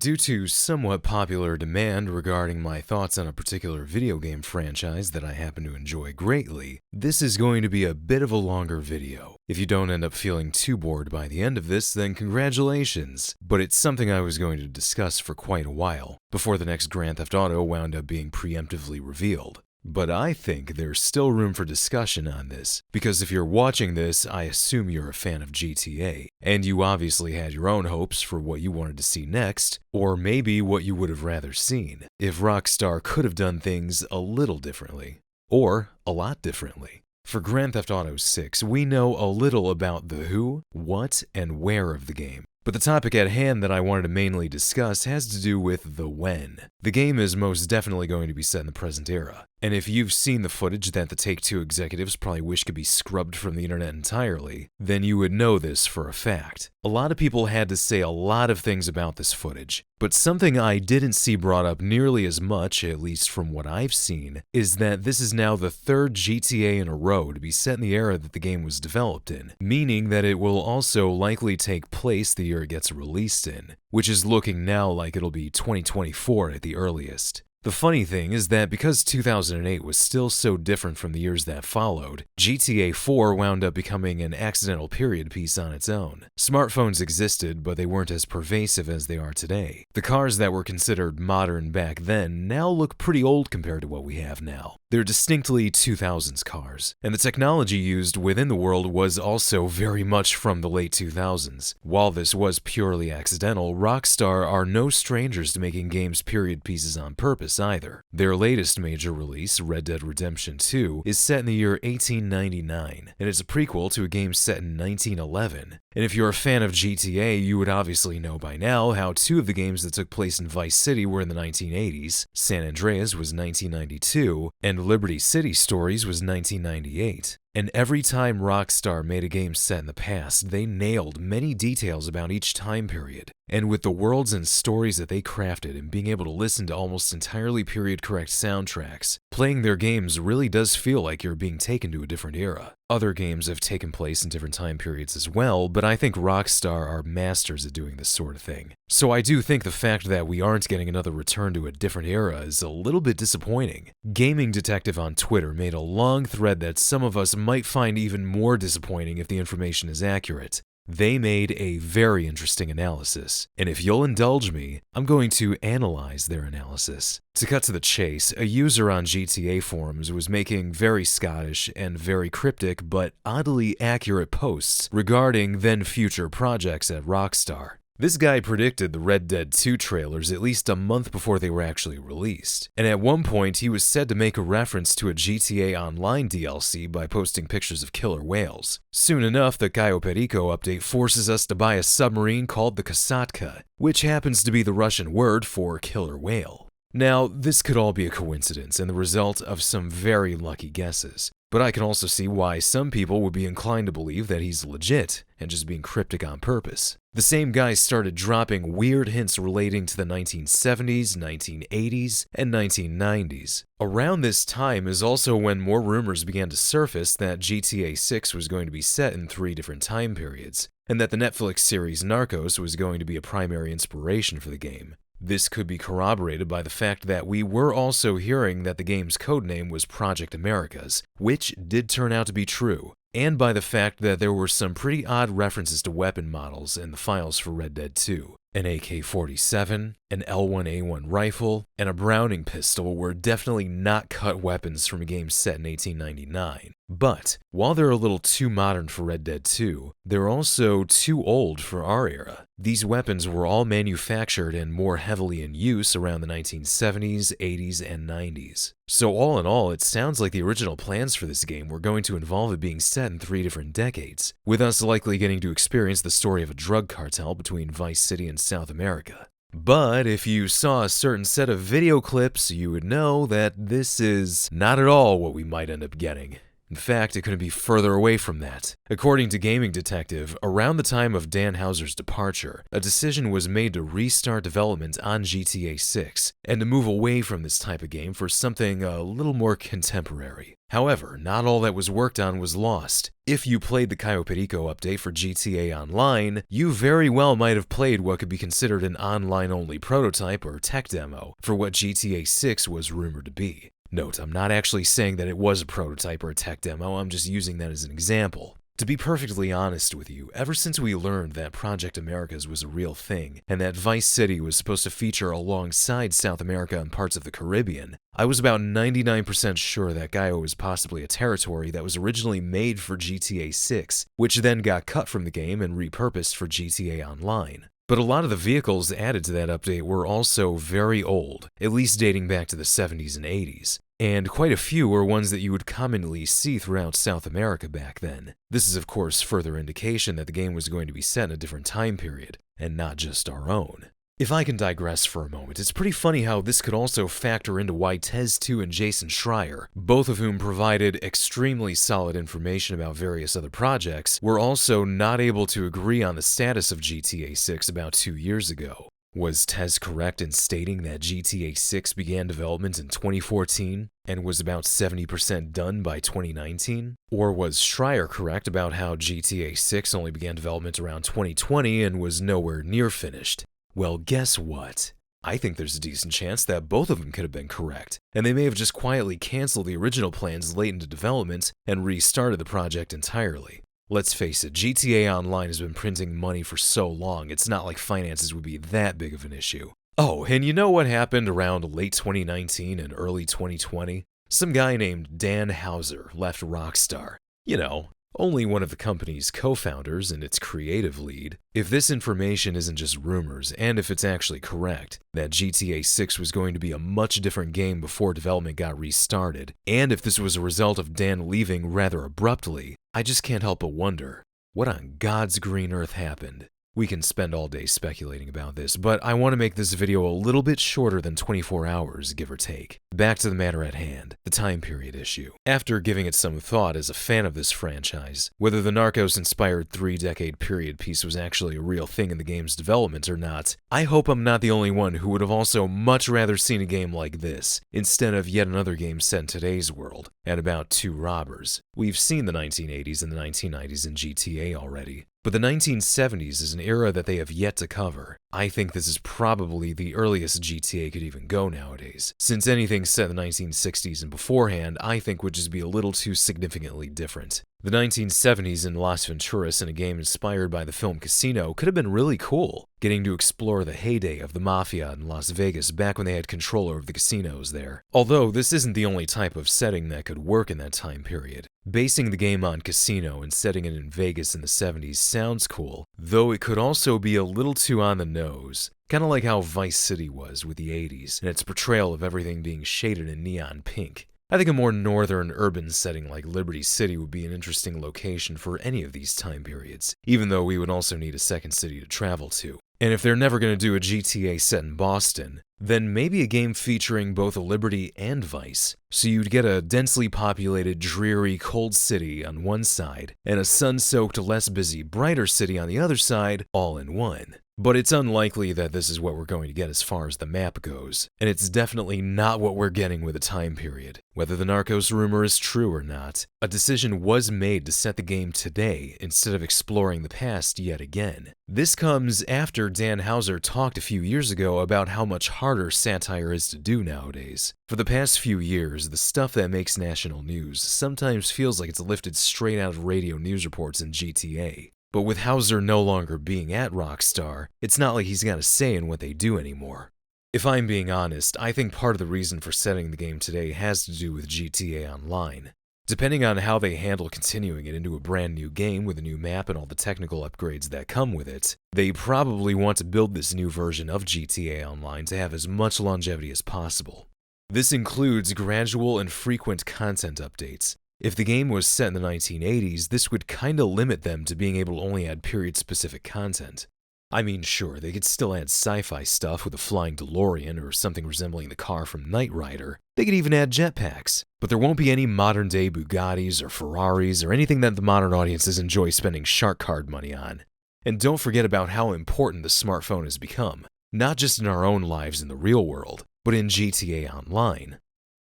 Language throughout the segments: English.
Due to somewhat popular demand regarding my thoughts on a particular video game franchise that I happen to enjoy greatly, this is going to be a bit of a longer video. If you don't end up feeling too bored by the end of this, then congratulations, but it's something I was going to discuss for quite a while, before the next Grand Theft Auto wound up being preemptively revealed. But I think there's still room for discussion on this, because if you're watching this, I assume you're a fan of GTA, and you obviously had your own hopes for what you wanted to see next, or maybe what you would have rather seen, if Rockstar could have done things a little differently, or a lot differently. For Grand Theft Auto 6, we know a little about the who, what, and where of the game. But the topic at hand that I wanted to mainly discuss has to do with the when. The game is most definitely going to be set in the present era, and if you've seen the footage that the Take-Two executives probably wish could be scrubbed from the internet entirely, then you would know this for a fact. A lot of people had to say a lot of things about this footage, but something I didn't see brought up nearly as much, at least from what I've seen, is that this is now the third GTA in a row to be set in the era that the game was developed in, meaning that it will also likely take place the year it gets released in, which is looking now like it'll be 2024 at the earliest. The funny thing is that because 2008 was still so different from the years that followed, GTA 4 wound up becoming an accidental period piece on its own. Smartphones existed, but they weren't as pervasive as they are today. The cars that were considered modern back then now look pretty old compared to what we have now. They're distinctly 2000s cars, and the technology used within the world was also very much from the late 2000s. While this was purely accidental, Rockstar are no strangers to making games period pieces on purpose either. Their latest major release, Red Dead Redemption 2, is set in the year 1899, and it's a prequel to a game set in 1911. And if you're a fan of GTA, you would obviously know by now how two of the games that took place in Vice City were in the 1980s. San Andreas was 1992, and Liberty City Stories was 1998. And every time Rockstar made a game set in the past, they nailed many details about each time period. And with the worlds and stories that they crafted and being able to listen to almost entirely period-correct soundtracks, playing their games really does feel like you're being taken to a different era. Other games have taken place in different time periods as well, but I think Rockstar are masters at doing this sort of thing. So I do think the fact that we aren't getting another return to a different era is a little bit disappointing. Gaming Detective on Twitter made a long thread that some of us might find even more disappointing if the information is accurate. They made a very interesting analysis, and if you'll indulge me, I'm going to analyze their analysis. To cut to the chase, a user on GTA forums was making very Scottish and very cryptic but oddly accurate posts regarding then-future projects at Rockstar. This guy predicted the Red Dead 2 trailers at least a month before they were actually released, and at one point he was said to make a reference to a GTA Online DLC by posting pictures of killer whales. Soon enough, the Cayo Perico update forces us to buy a submarine called the Kasatka, which happens to be the Russian word for killer whale. Now, this could all be a coincidence and the result of some very lucky guesses, but I can also see why some people would be inclined to believe that he's legit and just being cryptic on purpose. The same guy started dropping weird hints relating to the 1970s, 1980s, and 1990s. Around this time is also when more rumors began to surface that GTA 6 was going to be set in 3 different time periods, and that the Netflix series Narcos was going to be a primary inspiration for the game. This could be corroborated by the fact that we were also hearing that the game's codename was Project Americas, which did turn out to be true, and by the fact that there were some pretty odd references to weapon models in the files for Red Dead 2. An AK-47, an L1A1 rifle, and a Browning pistol were definitely not cut weapons from a game set in 1899. But, while they're a little too modern for Red Dead 2, they're also too old for our era. These weapons were all manufactured and more heavily in use around the 1970s, 80s, and 90s. So all in all, it sounds like the original plans for this game were going to involve it being set in 3 different decades, with us likely getting to experience the story of a drug cartel between Vice City and South America. But if you saw a certain set of video clips, you would know that this is not at all what we might end up getting. In fact, it couldn't be further away from that. According to Gaming Detective, around the time of Dan Houser's departure, a decision was made to restart development on GTA 6 and to move away from this type of game for something a little more contemporary. However, not all that was worked on was lost. If you played the Cayo Perico update for GTA Online, you very well might have played what could be considered an online-only prototype or tech demo for what GTA 6 was rumored to be. Note, I'm not actually saying that it was a prototype or a tech demo, I'm just using that as an example. To be perfectly honest with you, ever since we learned that Project Americas was a real thing, and that Vice City was supposed to feature alongside South America and parts of the Caribbean, I was about 99% sure that Cayo was possibly a territory that was originally made for GTA 6, which then got cut from the game and repurposed for GTA Online. But a lot of the vehicles added to that update were also very old, at least dating back to the 70s and 80s. And quite a few were ones that you would commonly see throughout South America back then. This is of course further indication that the game was going to be set in a different time period, and not just our own. If I can digress for a moment, it's pretty funny how this could also factor into why Tez2 and Jason Schreier, both of whom provided extremely solid information about various other projects, were also not able to agree on the status of GTA 6 about 2 years ago. Was Tez correct in stating that GTA 6 began development in 2014 and was about 70% done by 2019? Or was Schreier correct about how GTA 6 only began development around 2020 and was nowhere near finished? Well, guess what? I think there's a decent chance that both of them could have been correct, and they may have just quietly canceled the original plans late into development and restarted the project entirely. Let's face it, GTA Online has been printing money for so long, it's not like finances would be that big of an issue. Oh, and you know what happened around late 2019 and early 2020? Some guy named Dan Houser left Rockstar. You know, only one of the company's co-founders and its creative lead. If this information isn't just rumors, and if it's actually correct, that GTA 6 was going to be a much different game before development got restarted, and if this was a result of Dan leaving rather abruptly, I just can't help but wonder, what on God's green earth happened? We can spend all day speculating about this, but I want to make this video a little bit shorter than 24 hours, give or take. Back to the matter at hand, the time period issue. After giving it some thought as a fan of this franchise, whether the Narcos-inspired 3-decade period piece was actually a real thing in the game's development or not, I hope I'm not the only one who would have also much rather seen a game like this, instead of yet another game set in today's world, and about 2 robbers. We've seen the 1980s and the 1990s in GTA already, but the 1970s is an era that they have yet to cover. I think this is probably the earliest GTA could even go nowadays, since anything set in the 1960s and beforehand I think would just be a little too significantly different. The 1970s in Las Venturas in a game inspired by the film Casino could have been really cool, getting to explore the heyday of the Mafia in Las Vegas back when they had control over the casinos there. Although this isn't the only type of setting that could work in that time period. Basing the game on Casino and setting it in Vegas in the 70s sounds cool, though it could also be a little too on the nose. Kinda like how Vice City was with the 80s, and its portrayal of everything being shaded in neon pink. I think a more northern urban setting like Liberty City would be an interesting location for any of these time periods, even though we would also need a second city to travel to. And if they're never going to do a GTA set in Boston, then maybe a game featuring both a Liberty and Vice. So you'd get a densely populated, dreary, cold city on one side, and a sun-soaked, less busy, brighter city on the other side, all in one. But it's unlikely that this is what we're going to get as far as the map goes, and it's definitely not what we're getting with a time period. Whether the Narcos rumor is true or not, a decision was made to set the game today instead of exploring the past yet again. This comes after Dan Houser talked a few years ago about how much harder satire is to do nowadays. For the past few years, the stuff that makes national news sometimes feels like it's lifted straight out of radio news reports in GTA. But with Houser no longer being at Rockstar, it's not like he's got a say in what they do anymore. If I'm being honest, I think part of the reason for setting the game today has to do with GTA Online. Depending on how they handle continuing it into a brand new game with a new map and all the technical upgrades that come with it, they probably want to build this new version of GTA Online to have as much longevity as possible. This includes gradual and frequent content updates. If the game was set in the 1980s, this would kinda limit them to being able to only add period-specific content. I mean, sure, they could still add sci-fi stuff with a flying DeLorean or something resembling the car from Knight Rider. They could even add jetpacks. But there won't be any modern-day Bugattis or Ferraris or anything that the modern audiences enjoy spending shark card money on. And don't forget about how important the smartphone has become, not just in our own lives in the real world, but in GTA Online.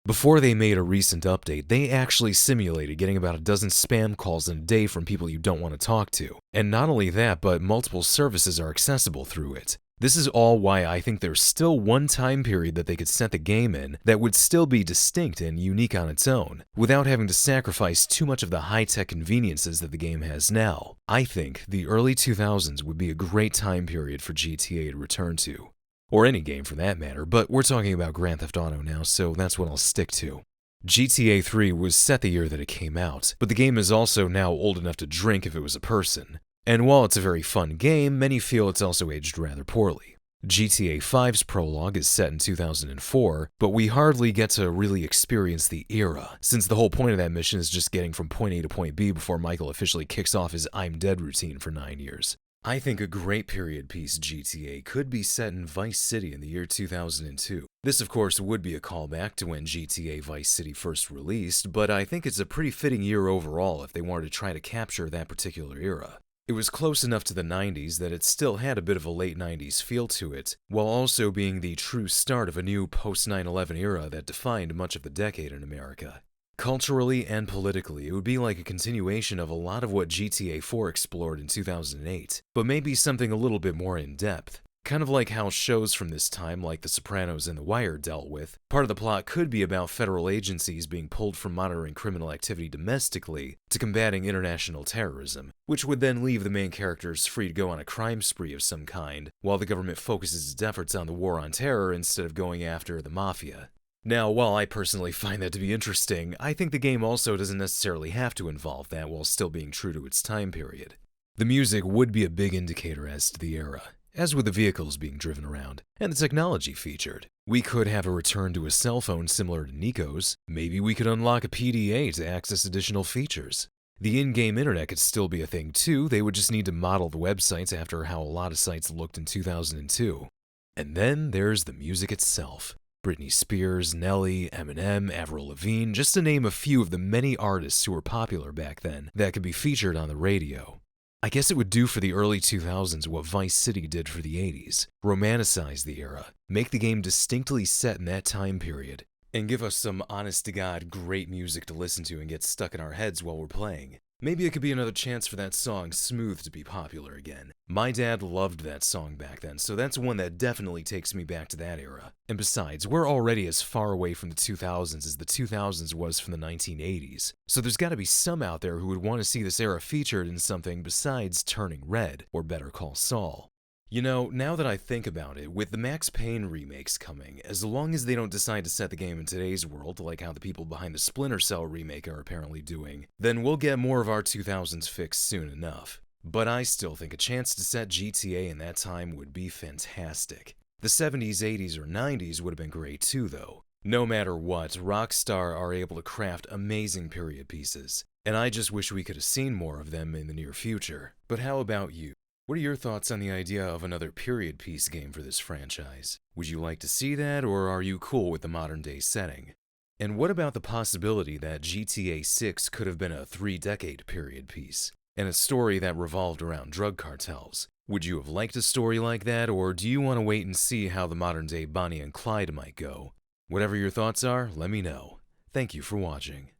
Before they made a recent update, they actually simulated getting about a dozen spam calls in a day from people you don't want to talk to. And not only that, but multiple services are accessible through it. This is all why I think there's still one time period that they could set the game in that would still be distinct and unique on its own, without having to sacrifice too much of the high-tech conveniences that the game has now. I think the early 2000s would be a great time period for GTA to return to. Or any game for that matter, but we're talking about Grand Theft Auto now, so that's what I'll stick to. GTA 3 was set the year that it came out, but the game is also now old enough to drink if it was a person. And while it's a very fun game, many feel it's also aged rather poorly. GTA 5's prologue is set in 2004, but we hardly get to really experience the era, since the whole point of that mission is just getting from point A to point B before Michael officially kicks off his I'm Dead routine for 9 years. I think a great period piece GTA could be set in Vice City in the year 2002. This, of course, would be a callback to when GTA Vice City first released, but I think it's a pretty fitting year overall if they wanted to try to capture that particular era. It was close enough to the 90s that it still had a bit of a late 90s feel to it, while also being the true start of a new post-9/11 era that defined much of the decade in America. Culturally and politically, it would be like a continuation of a lot of what GTA 4 explored in 2008, but maybe something a little bit more in-depth. Kind of like how shows from this time, like The Sopranos and The Wire, dealt with. Part of the plot could be about federal agencies being pulled from monitoring criminal activity domestically to combating international terrorism, which would then leave the main characters free to go on a crime spree of some kind, while the government focuses its efforts on the war on terror instead of going after the mafia. Now, while I personally find that to be interesting, I think the game also doesn't necessarily have to involve that while still being true to its time period. The music would be a big indicator as to the era, as with the vehicles being driven around, and the technology featured. We could have a return to a cell phone similar to Nico's. Maybe we could unlock a PDA to access additional features. The in-game internet could still be a thing too, they would just need to model the websites after how a lot of sites looked in 2002. And then there's the music itself. Britney Spears, Nelly, Eminem, Avril Lavigne, just to name a few of the many artists who were popular back then that could be featured on the radio. I guess it would do for the early 2000s what Vice City did for the 80s, romanticize the era, make the game distinctly set in that time period, and give us some honest-to-God great music to listen to and get stuck in our heads while we're playing. Maybe it could be another chance for that song Smooth to be popular again. My dad loved that song back then, so that's one that definitely takes me back to that era. And besides, we're already as far away from the 2000s as the 2000s was from the 1980s, so there's gotta be some out there who would want to see this era featured in something besides Turning Red or Better Call Saul. You know, now that I think about it, with the Max Payne remakes coming, as long as they don't decide to set the game in today's world, like how the people behind the Splinter Cell remake are apparently doing, then we'll get more of our 2000s fix soon enough. But I still think a chance to set GTA in that time would be fantastic. The 70s, 80s, or 90s would have been great too, though. No matter what, Rockstar are able to craft amazing period pieces, and I just wish we could have seen more of them in the near future. But how about you? What are your thoughts on the idea of another period piece game for this franchise? Would you like to see that, or are you cool with the modern day setting? And what about the possibility that GTA 6 could have been a 3-decade period piece, and a story that revolved around drug cartels? Would you have liked a story like that, or do you want to wait and see how the modern day Bonnie and Clyde might go? Whatever your thoughts are, let me know. Thank you for watching.